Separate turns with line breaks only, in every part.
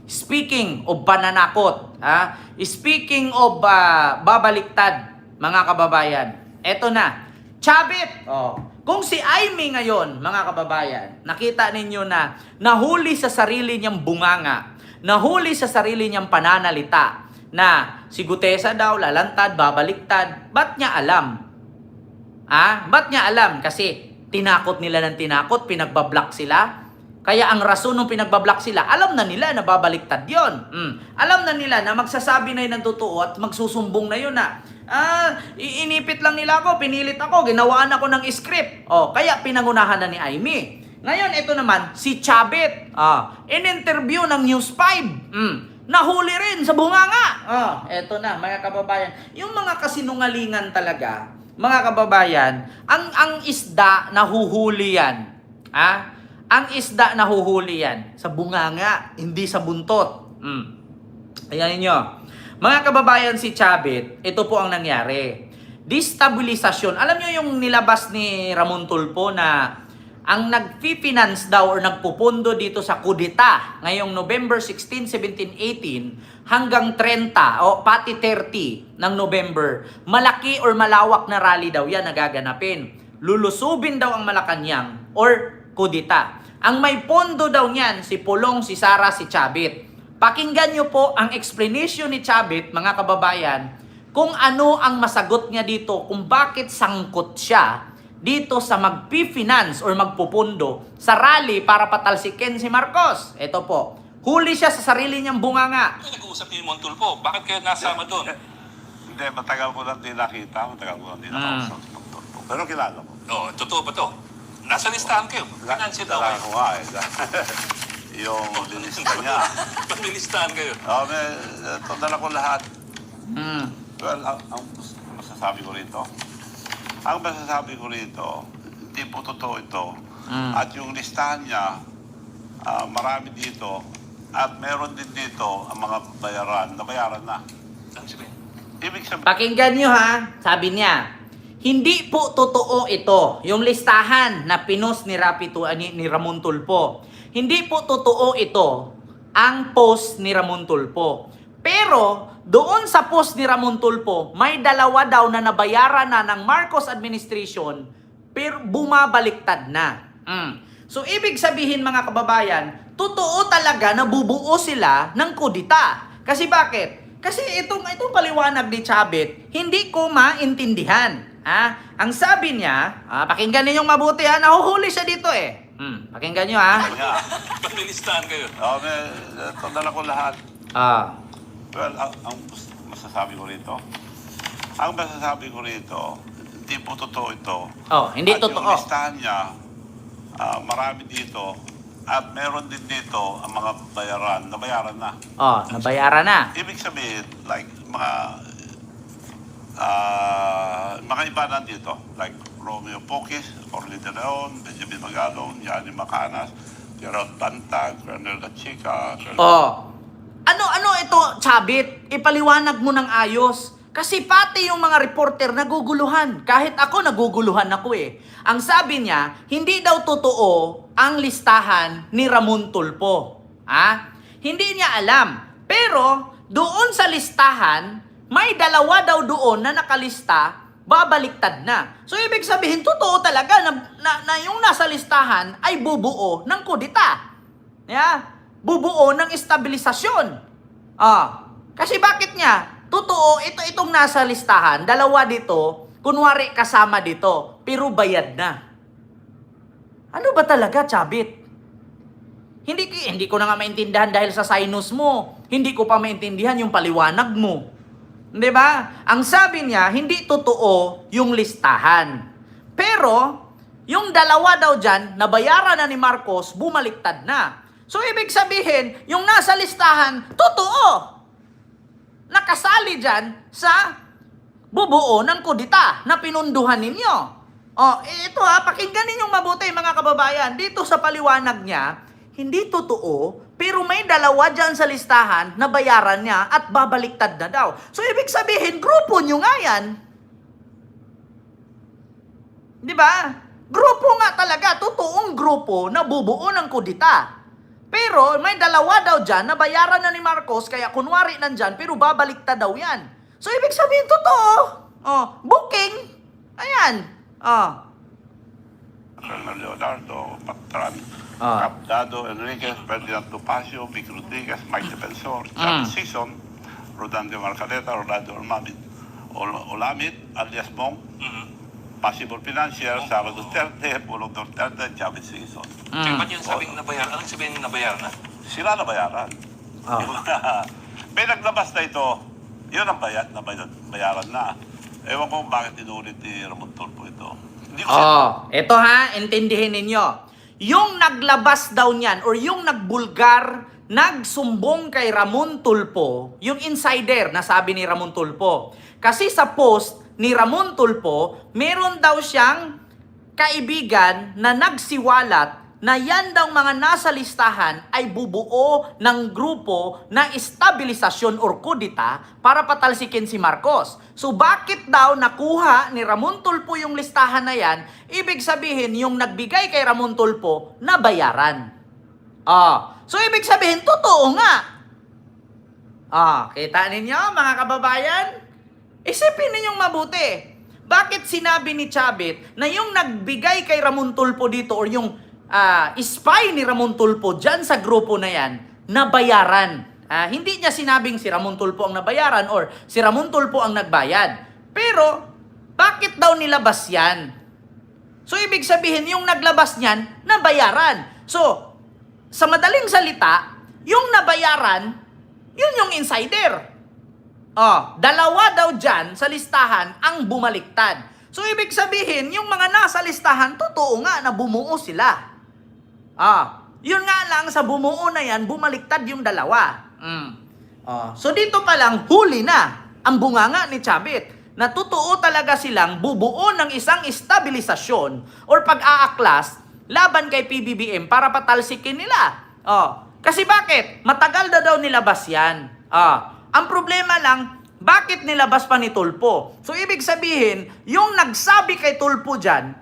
Speaking of pananakot, speaking of babaliktad, mga kababayan, eto na, Chavit! Kung si Aimee ngayon, mga kababayan, nakita ninyo na nahuli sa sarili niyang bunganga, nahuli sa sarili niyang pananalita, na si Gutesa daw lalantad, babaliktad, ba't niya alam? Ba't niya alam? Kasi tinakot nila ng tinakot, pinagbablock sila. Kaya ang rason ng pinagbablock sila, alam na nila na babaliktad yon. Alam na nila na magsasabi na yun ng totoo at magsusumbong na yun na, iinipit lang nila ako, pinilit ako, ginawaan ako ng script. Kaya pinangunahan na ni Aimee. Ngayon, ito naman, si Chavit, in interview ng News 5, nahuli rin sa bunganga. Eto na, mga kababayan. Yung mga kasinungalingan talaga, mga kababayan, ang isda nahuhuli yan. Ang isda nahuhuli yan sa bunganga, hindi sa buntot. Ayan ninyo. Mga kababayan, si Chavit, ito po ang nangyari. Destabilisasyon. Alam nyo yung nilabas ni Ramon Tulfo na ang nag-finance daw or nagpupundo dito sa kudeta ngayong November 16, 17, 18 hanggang 30 o pati 30 ng November, malaki or malawak na rally daw yan nagaganapin. Lulusubin daw ang Malacanang or kudeta. Ang may pondo daw niyan, si Pulong, si Sara, si Chavit. Pakinggan nyo po ang explanation ni Chavit, mga kababayan, kung ano ang masagot niya dito, kung bakit sangkot siya dito sa magpi-finance or magpupundo sa rally para patalsikin si Marcos. Ito po, huli siya sa sarili niyang bunganga.
Nag-uusap ni Ramon Tulfo, bakit kayo nasama doon?
Hindi, matagal ko lang din nakita, matagal ko lang din nakausap. Pero kilala ko.
Totoo ba to? Nasa listahan kayo. Financial daw kayo.
Ko nga yung lista niya.
Ba't may listahan kayo?
Dala ko lahat. Well, ang masasabi ko rito, hindi po totoo ito. At yung listahan niya, marami dito, at meron din dito ang mga nabayaran na. Ibig sabihin,
Pakinggan nyo sabi niya, hindi po totoo ito, yung listahan na pinost ni Ramon Tulfo. Hindi po totoo ito, ang post ni Ramon Tulfo. Pero, doon sa post ni Ramon Tulfo, may dalawa daw na nabayaran na ng Marcos administration, pero bumabaliktad na. So, ibig sabihin mga kababayan, totoo talaga na bubuo sila ng kudita. Kasi bakit? Kasi itong paliwanag ni Chavit, hindi ko maintindihan. Ang sabi niya, pakinggan ninyong mabuti nahuhuli siya dito Pakinggan nyo
Ba't may listahan kayo?
dala ko lahat. Well, ang masasabi ko rito, hindi po totoo ito.
Hindi
at
totoo.
Yung listahan niya, marami dito, at meron din dito ang mga nabayaran na.
Nabayaran na.
Ibig sabihin, like, mga iba nandito, like Romeo Poquis, Orly de Leon, Benjamin Magalong, Yanni Macanas, Gerald Tantag, Colonel Gachica.
Ano ito, Chavit? Ipaliwanag mo ng ayos. Kasi pati yung mga reporter naguguluhan. Kahit ako naguguluhan ako Ang sabi niya, hindi daw totoo ang listahan ni Ramon Tulfo. Hindi niya alam. Pero doon sa listahan, may dalawa daw doon na nakalista, babaliktad na. So ibig sabihin, totoo talaga na yung nasa listahan ay bubuo ng kudita. Bubuo ng estabilisasyon. Kasi bakit niya? Totoo, itong nasa listahan, dalawa dito, kunwari kasama dito, pero bayad na. Ano ba talaga, Chavit? Hindi ko na nga maintindihan dahil sa sinus mo. Hindi ko pa maintindihan yung paliwanag mo. Di ba? Ang sabi niya, hindi totoo yung listahan. Pero, yung dalawa daw dyan, nabayaran na ni Marcos, bumaliktad na. So, ibig sabihin, yung nasa listahan, totoo. Nakasali dyan sa bubuo ng kudita na pinunduhan ninyo. Ito pakinggan ninyong mabuti mga kababayan. Dito sa paliwanag niya, hindi totoo, pero may dalawa dyan sa listahan na bayaran niya at babaliktad na daw. So, ibig sabihin, grupo nyo nga yan. Di ba? Grupo nga talaga, totoong grupo na bubuo ng kudita. Pero may dalawa daw dyan na bayaran na ni Marcos, kaya kunwari nandyan, pero babaliktad daw yan. So, ibig sabihin, totoo. Booking. Ayan.
Colonel Leonardo, Patran,
Ah.
Capdado, Enriquez, Ferdinand Topacio, Vic Rodriguez, Mike Defensor, Charles Season, Rodan de Marcaleta, Rolando Olamit, alias Bong, Possible Financier, Sara Duterte, Pulong Duterte, Chavez Season.
Ba't yung sabing nabayaran? Anong sabihin nabayaran na?
Sila nabayaran. May naglabas na ito, yun ang bayaran na. Ewan ko bakit inulit ni Ramon Tulfo ito. Hindi ko
Eto ha, intindihin ninyo. Yung naglabas daw niyan or yung nagbulgar, nagsumbong kay Ramon Tulfo, yung insider na sabi ni Ramon Tulfo. Kasi sa post ni Ramon Tulfo, meron daw siyang kaibigan na nagsiwalat na yan daw mga nasa listahan ay bubuo ng grupo na estabilisasyon or kudita para patalsikin si Marcos. So bakit daw nakuha ni Ramon Tulfo yung listahan na yan? Ibig sabihin yung nagbigay kay Ramon Tulfo na bayaran. So ibig sabihin totoo nga. Kita ninyo mga kababayan? Isipin ninyong mabuti. Bakit sinabi ni Chavit na yung nagbigay kay Ramon Tulfo dito or yung spy ni Ramon Tulfo dyan sa grupo na yan, nabayaran. Hindi niya sinabing si Ramon Tulfo ang nabayaran or si Ramon Tulfo ang nagbayad. Pero, bakit daw nilabas yan? So, ibig sabihin, yung naglabas niyan, nabayaran. So, sa madaling salita, yung nabayaran, yun yung insider. Dalawa daw dyan sa listahan ang bumaliktad. So, ibig sabihin, yung mga nasa listahan, totoo nga na bumuo sila. Yun nga lang, sa bumuo na yan, bumaliktad yung dalawa. So, dito pa lang, huli na ang bunganga ni Chavit na totoo talaga silang bubuo ng isang estabilisasyon or pag-aaklas laban kay PBBM para patalsikin nila. Kasi bakit? Matagal na daw nilabas yan. Ang problema lang, bakit nilabas pa ni Tulfo? So, ibig sabihin, yung nagsabi kay Tulfo dyan,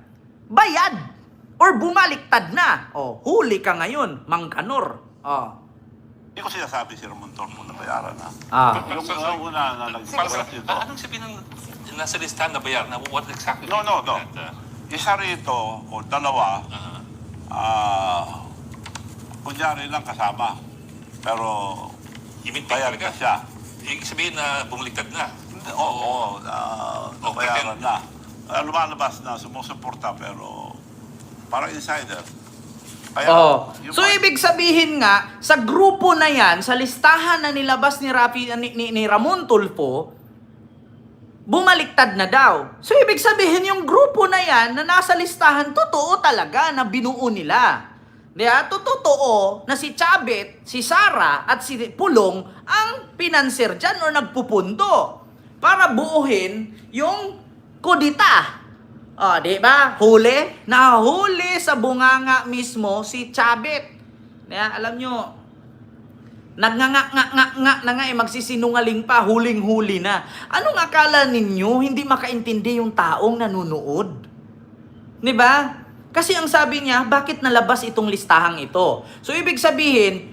bayad or bumaliktad na. Huli ka ngayon, Mang Kanor.
Hindi ko sinasabi si Ramon Tulfo na bayaran na. Yung una na nagpagalas dito.
Anong sabihin ng nasa listahan na bayaran? What exactly?
No. Isa rito o dalawa, kunyari lang kasama. Pero bayad na siya.
Ibig sabihin na bumaliktad na.
Oo, bayaran na. Lumalabas na, sumusuporta pero parang insider.
So, ibig sabihin nga, sa grupo na yan, sa listahan na nilabas ni Ramon Tulfo, bumaliktad na daw. So, ibig sabihin, yung grupo na yan, na nasa listahan, totoo talaga na binuo nila. Totoo na si Chavit, si Sara, at si Pulong ang pinanser dyan o nagpupunto para buuhin yung kudita. Diba? Huli? Nahuli sa bunganga mismo si Chavit. Alam nyo, nagnganga na nga magsisinungaling pa, huling-huli na. Anong akala ninyo, hindi makaintindi yung taong nanunood? Diba? Kasi ang sabi niya, bakit nalabas itong listahang ito? So, ibig sabihin,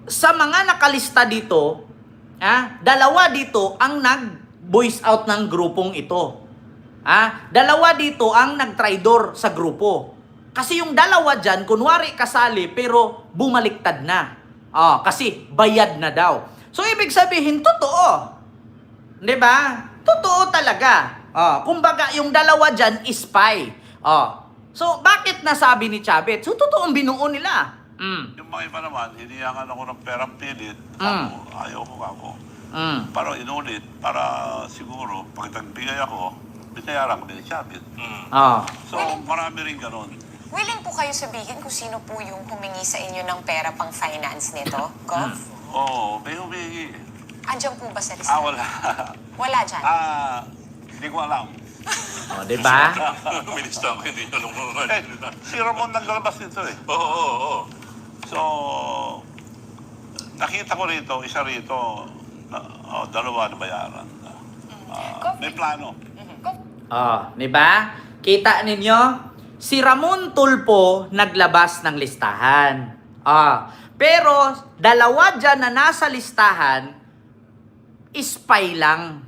sa mga nakalista dito, dalawa dito ang nag-voice out ng grupong ito. Dalawa dito ang nagtraidor sa grupo. Kasi yung dalawa dyan, kunwari kasali, pero bumaliktad na. Kasi bayad na daw. So, ibig sabihin, totoo. Diba? Totoo talaga. Kumbaga, yung dalawa dyan, spy. So, bakit nasabi ni Chavit? So, totoong binuo nila.
Yung mga iba naman, hiniyangan ako ng perang pilit. Ayaw ko ako. Pero inulit, para siguro, pag nagbigay ako, binayaran ko ni Chavit. So, marami rin ganun.
Willing po kayo sabihin kung sino po yung humingi sa inyo ng pera pang finance nito, Gov?
Oo, may humingi.
Andiyan po ba sa listahan?
Wala.
Wala dyan?
Hindi ko alam.
Diba?
Minister ko, hindi nyo alam.
Si Ramon naglalabas nito eh.
Oo.
So, nakita ko rito, isa rito, dalawa na bayaran. May plano.
Diba? Kita ninyo? Si Ramon Tulfo naglabas ng listahan. Pero, dalawa dyan na nasa listahan, spy lang.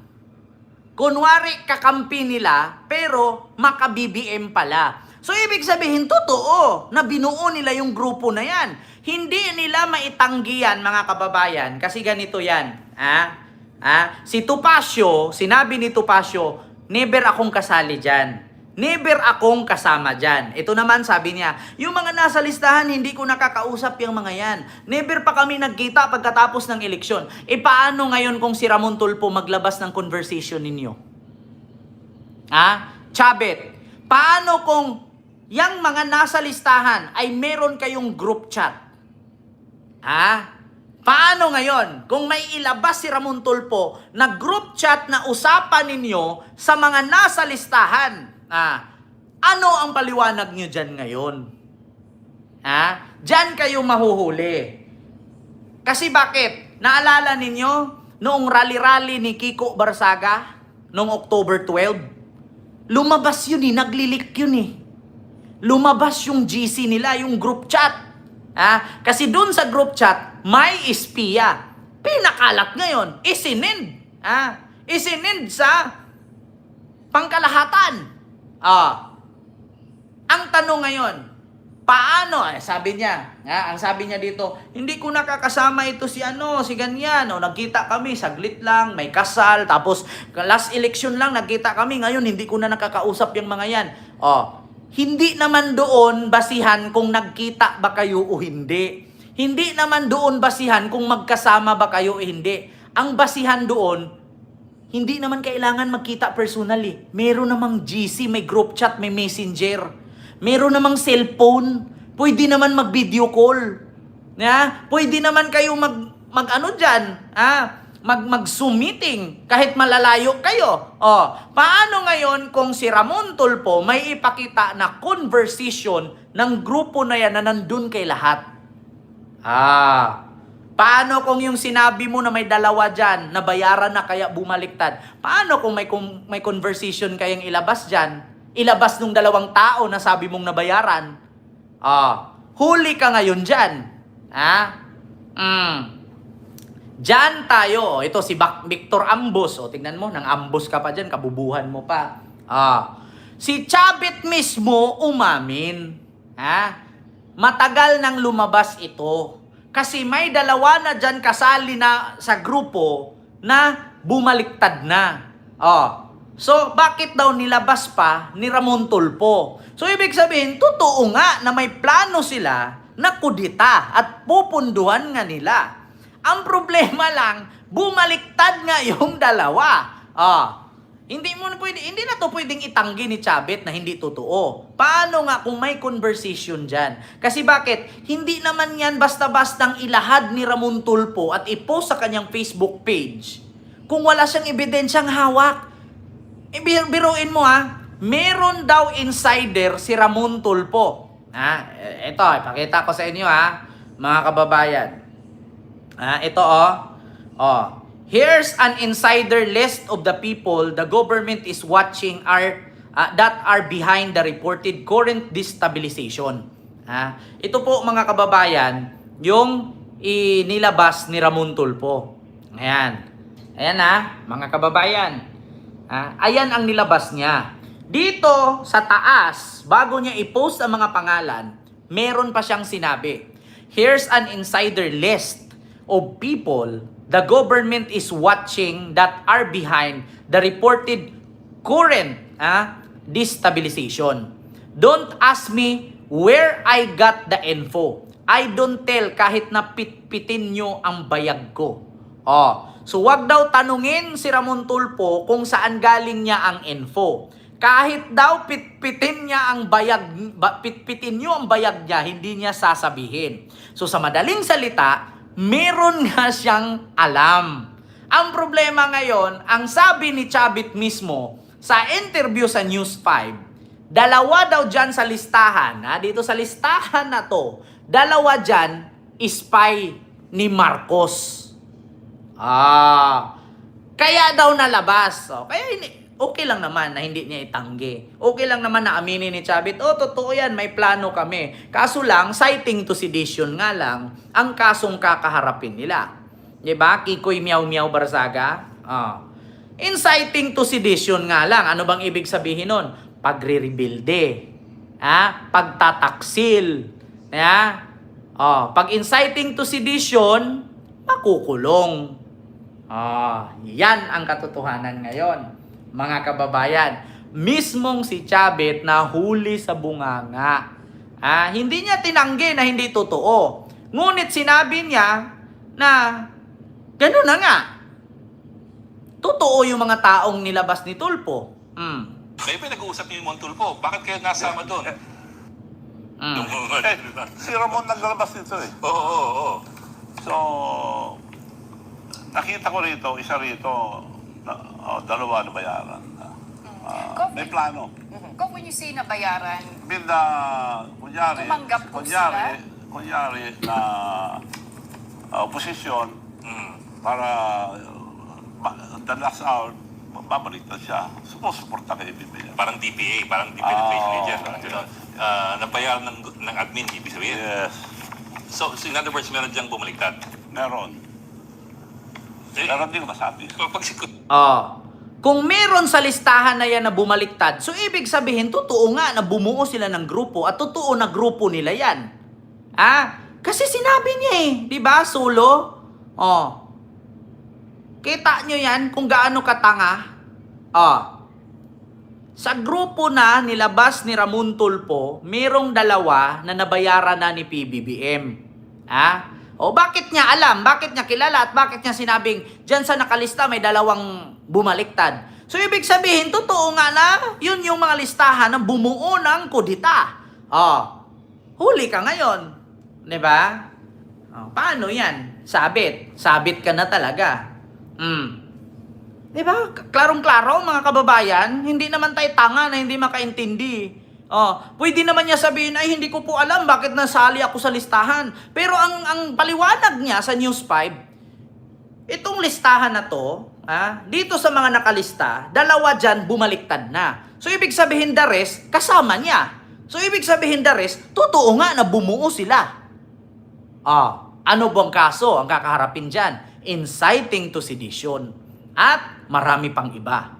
Kunwari, kakampi nila, pero maka-BBM pala. So, ibig sabihin, totoo na binuo nila yung grupo na yan. Hindi nila maitanggi yan, mga kababayan, kasi ganito yan. Si Topacio, sinabi ni Topacio, never akong kasali dyan. Never akong kasama dyan. Ito naman, sabi niya, yung mga nasa listahan, hindi ko nakakausap yung mga yan. Never pa kami nagkita pagkatapos ng eleksyon. Paano ngayon kung si Ramon Tulfo maglabas ng conversation ninyo? Chabit, paano kung yung mga nasa listahan ay meron kayong group chat? Paano ngayon kung may ilabas si Ramon Tulfo na group chat na usapan ninyo sa mga nasa listahan? Ano ang paliwanag nyo dyan ngayon? Dyan kayo mahuhuli. Kasi bakit? Naalala ninyo noong rally-rally ni Kiko Barsaga noong October 12? Lumabas yun naglilik yun Lumabas yung GC nila, yung group chat. Kasi dun sa group chat, may espiya. Pinakalat ngayon, isinend. Isinend sa pangkalahatan. Ang tanong ngayon, paano? Sabi niya, ang sabi niya dito, hindi ko nakakasama ito si ganyan. Nagkita kami, saglit lang, may kasal, tapos last election lang, nagkita kami, ngayon hindi ko na nakakausap yung mga yan. Hindi naman doon basihan kung nagkita ba kayo o hindi. Hindi naman doon basihan kung magkasama ba kayo o hindi. Ang basihan doon, hindi naman kailangan magkita personally. Meron namang GC, may group chat, may messenger. Meron namang cellphone. Pwede naman mag-video call. Pwede naman kayo mag-Zoom meeting kahit malalayo kayo. Paano ngayon kung si Ramon Tulfo may ipakita na conversation ng grupo na yan na nandun kay lahat? Paano kung yung sinabi mo na may dalawa dyan, na bayaran na kaya bumaliktad? Paano kung may conversation kayang ilabas dyan? Ilabas nung dalawang tao na sabi mong nabayaran? Huli ka ngayon dyan. Dyan tayo. Ito si Victor Ambos. Tingnan mo, nang ambos ka pa dyan, kabubuhan mo pa. Si Chabit mismo umamin. Matagal nang lumabas ito. Kasi may dalawa na dyan kasali na sa grupo na bumaliktad na. So, bakit daw nilabas pa ni Ramon Tulfo? So, ibig sabihin, totoo nga na may plano sila na kudita at pupunduhan nga nila. Ang problema lang, bumaliktad nga yung dalawa. Hindi na to pwedeng itanggi ni Chabit na hindi totoo. Paano nga kung may conversation dyan? Kasi bakit? Hindi naman yan basta-bastang ilahad ni Ramon Tulfo at ipost sa kanyang Facebook page kung wala siyang ebidensyang hawak. Biruin mo meron daw insider si Ramon Tulfo. Ito, ipakita ko sa inyo mga kababayan. Ito here's an insider list of the people the government is watching that are behind the reported current destabilization. Ito po mga kababayan, yung inilabas ni Ramon Tulfo. Ayan. Ayan mga kababayan. Ayan ang nilabas niya. Dito sa taas, bago niya i-post ang mga pangalan, meron pa siyang sinabi. Here's an insider list of people the government is watching that are behind the reported current destabilization. Don't ask me where I got the info. I don't tell kahit na pitpitin nyo ang bayag ko. So wag daw tanungin si Ramon Tulfo kung saan galing niya ang info. Kahit daw pitpitin nyo ang bayag niya, hindi niya sasabihin. So sa madaling salita, meron nga siyang alam. Ang problema ngayon, ang sabi ni Chabit mismo sa interview sa News 5, dalawa daw dyan sa listahan, dito sa listahan na to, dalawa dyan, spy ni Marcos. Kaya daw nalabas. Kaya okay lang naman na hindi niya itanggi. Okay lang naman na aminin ni Chavit, totoo yan, may plano kami. Kaso lang, citing to sedition nga lang, ang kasong kakaharapin nila. Diba? Kikoy Miao Miao Barzaga. Inciting to sedition nga lang. Ano bang ibig sabihin nun? Pagre-rebuilde. Pagtataksil. Pag inciting to sedition, makukulong. Yan ang katotohanan ngayon, mga kababayan. Mismong si Chavit na huli sa bunganga. Hindi niya tinanggi na hindi totoo. Ngunit sinabi niya na gano'n na nga. Totoo yung mga taong nilabas ni Tulfo.
May pinag-uusap niyo yung Montulfo. Bakit kayo nasama doon?
Si Ramon naglalabas nito eh.
Oo.
So, nakita ko rito, isa rito, dalawa na bayaran. May plano.
Kung when you say nabayaran,
Binda, kunyari,
Tumanggap po sila?
kunyari na oposisyon para the last hour, babalik na siya. Sumusuporta kay BBM.
Parang DPA, parang Defense Agent. Parang gano'n. Nabayaran ng admin, ibig sabihin.
Yes,
So, in other words, meron diyang bumaliktad.
meron.
Eh,
Meron din masabi.
Pag sikot,
Kung meron sa listahan na yan na bumaliktad, so ibig sabihin, totoo nga na bumuo sila ng grupo at totoo na grupo nila yan. Kasi sinabi niya di ba, Solo? Kita nyo yan kung gaano katanga? Sa grupo na nilabas ni Ramon Tulfo, merong dalawa na nabayaran na ni PBBM. Bakit niya alam? Bakit niya kilala? At bakit niya sinabing, dyan sa nakalista may dalawang bumaliktad? So, ibig sabihin, totoo nga na, yun yung mga listahan na bumuo ng kudita. Huli ka ngayon. Diba? Paano yan? Sabit. Sabit ka na talaga. Diba? Klarong-klaro, mga kababayan, hindi naman tayo tanga na hindi makaintindi. Pwede naman niya sabihin, ay hindi ko po alam bakit nasali ako sa listahan. Pero ang paliwanag niya sa News 5, itong listahan na to, dito sa mga nakalista, dalawa dyan bumaliktad na. So ibig sabihin the rest, kasama niya. So ibig sabihin the rest, totoo nga na bumuo sila. Ano bang kaso ang kakaharapin dyan? Inciting to sedition. At marami pang iba.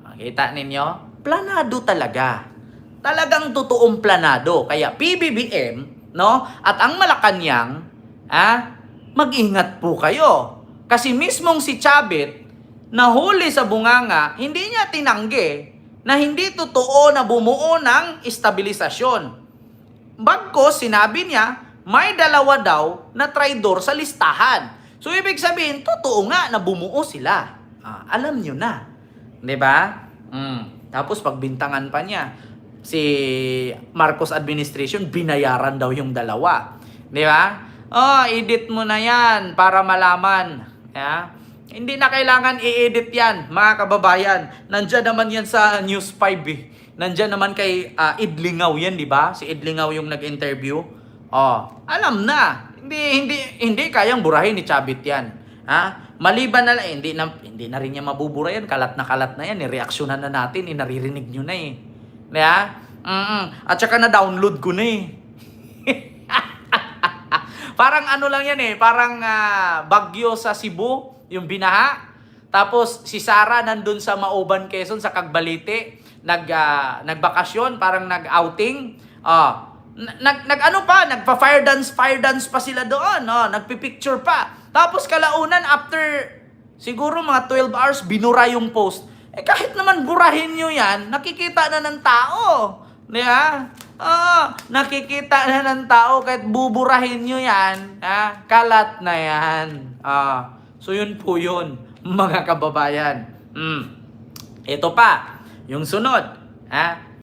Makita ninyo? Planado talaga. Talagang totoong planado. Kaya PBBM, no? At ang Malacanang, mag-ingat po kayo. Kasi mismong si Chavit, nahuli sa bunganga, hindi niya tinanggi na hindi totoo na bumuo ng estabilisasyon. Bagkos, sinabi niya, may dalawa daw na traidor sa listahan. So, ibig sabihin, totoo nga na bumuo sila. Alam nyo na. Diba? Tapos, pagbintangan pa niya, si Marcos administration, binayaran daw yung dalawa. Diba? Edit mo na yan para malaman. Hindi na kailangan i-edit yan, mga kababayan. Nandyan naman yan sa News 5 Nandyan naman kay Idlingaw yan, di ba? Si Idlingaw yung nag-interview. Alam na. Hindi kayang burahin ni Chavit yan. Maliban na lang, hindi na rin niya mabubura yan. Kalat na yan. Reaksyonan na natin. Naririnig nyo na Diba? At saka na-download ko na Parang ano lang yan Parang bagyo sa Cebu, yung binaha. Tapos si Sara nandun sa Mauban, Quezon, sa Cagbalite. Nagbakasyon, parang nag-outing. Nagpa-fire dance pa sila doon. Nagpipicture pa. Tapos kalaunan, after siguro mga 12 hours, binura yung post. Kahit naman burahin nyo yan, nakikita na ng tao. Diba? Nakikita na ng tao, kahit buburahin nyo yan, kalat na yan. So yun po yun, mga kababayan. Ito pa, yung sunod.